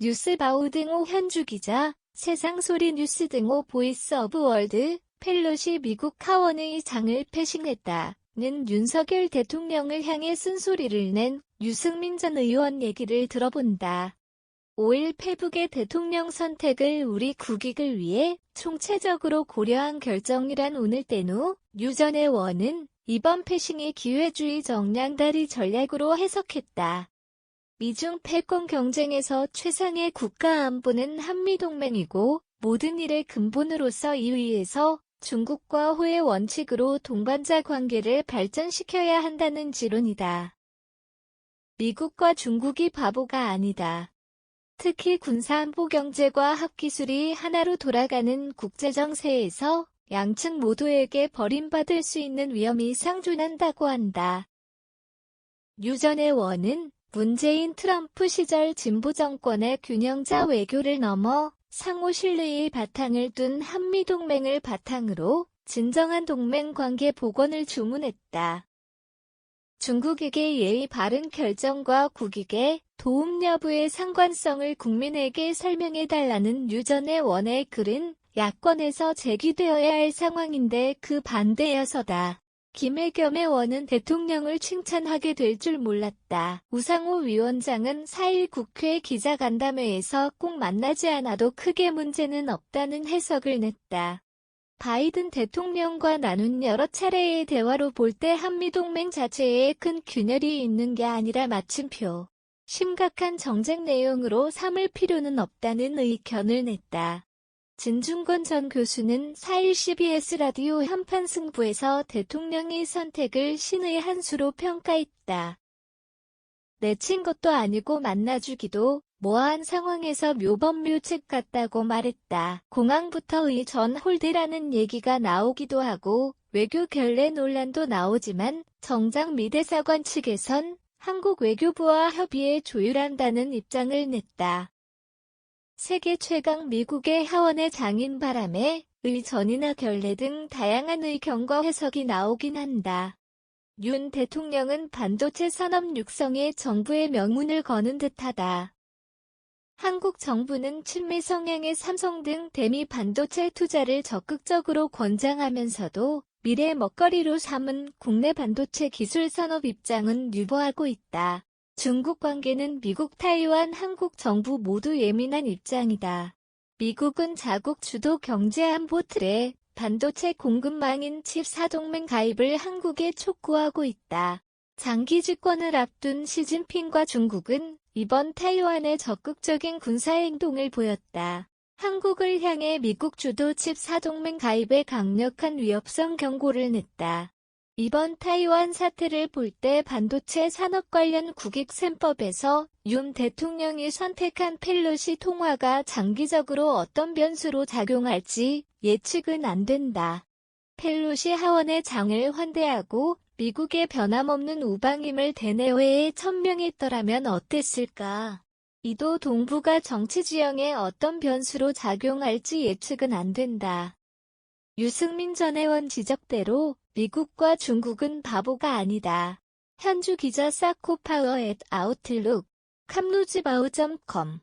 뉴스바우 등호 현주 기자, 세상소리 뉴스 등호 보이스 오브 월드, 펠로시 미국 하원의 장을 패싱했다는 윤석열 대통령을 향해 쓴소리를 낸 유승민 전 의원 얘기를 들어본다. 5일 페북의 대통령 선택을 우리 국익을 위해 총체적으로 고려한 결정이란 오늘 땐후 유 전 의원은 이번 패싱이 기회주의 정량다리 전략으로 해석했다. 미중 패권 경쟁에서 최상의 국가 안보는 한미동맹이고 모든 일의 근본으로서 이 위에서 중국과 호의 원칙으로 동반자 관계를 발전시켜야 한다는 지론이다. 미국과 중국이 바보가 아니다. 특히 군사안보 경제과 합기술이 하나로 돌아가는 국제정세에서 양측 모두에게 버림받을 수 있는 위험이 상존한다고 한다. 유 전 의원은 문재인 트럼프 시절 진보 정권의 균형자 외교를 넘어 상호 신뢰의 바탕을 둔 한미동맹을 바탕으로 진정한 동맹관계 복원을 주문했다. 중국에게 예의 바른 결정과 국익의 도움 여부의 상관성을 국민에게 설명해달라는 유 전 의원의 글은 야권에서 제기되어야 할 상황인데 그 반대여서다. 김혜겸 의원은 대통령을 칭찬하게 될 줄 몰랐다. 우상호 위원장은 4일 국회 기자간담회에서 꼭 만나지 않아도 크게 문제는 없다는 해석을 냈다. 바이든 대통령과 나눈 여러 차례의 대화로 볼 때 한미동맹 자체에 큰 균열이 있는 게 아니라 마침표. 심각한 정책 내용으로 삼을 필요는 없다는 의견을 냈다. 진중권 전 교수는 4일 CBS 라디오 한판 승부에서 대통령의 선택을 신의 한 수로 평가했다. 내친 것도 아니고 만나주기도 모호한 상황에서 묘범묘책 같다고 말했다. 공항부터의 전 홀대라는 얘기가 나오기도 하고 외교 결례 논란도 나오지만 정작 미 대사관 측에선 한국 외교부와 협의에 조율한다는 입장을 냈다. 세계 최강 미국의 하원의 장인 바람에 의 전이나 결례 등 다양한 의견과 해석이 나오긴 한다. 윤 대통령은 반도체 산업 육성에 정부의 명운을 거는 듯하다. 한국 정부는 친미 성향의 삼성 등 대미 반도체 투자를 적극적으로 권장하면서도 미래 먹거리로 삼은 국내 반도체 기술 산업 입장은 유보하고 있다. 중국 관계는 미국, 타이완, 한국 정부 모두 예민한 입장이다. 미국은 자국 주도 경제안보 틀에 반도체 공급망인 칩4동맹 가입을 한국에 촉구하고 있다. 장기 집권을 앞둔 시진핑과 중국은 이번 타이완에 적극적인 군사행동을 보였다. 한국을 향해 미국 주도 칩4동맹 가입에 강력한 위협성 경고를 냈다. 이번 타이완 사태를 볼 때 반도체 산업 관련 국익3법에서 윤 대통령이 선택한 펠로시 통화가 장기적으로 어떤 변수로 작용할지 예측은 안 된다. 펠로시 하원의 장을 환대하고 미국의 변함없는 우방임을 대내외에 천명했더라면 어땠을까? 이도 동북아 정치 지형에 어떤 변수로 작용할지 예측은 안 된다. 유승민 전 의원 지적대로 미국과 중국은 바보가 아니다. 현주 기자 사코파워 @아웃룩, 캄루즈바우.com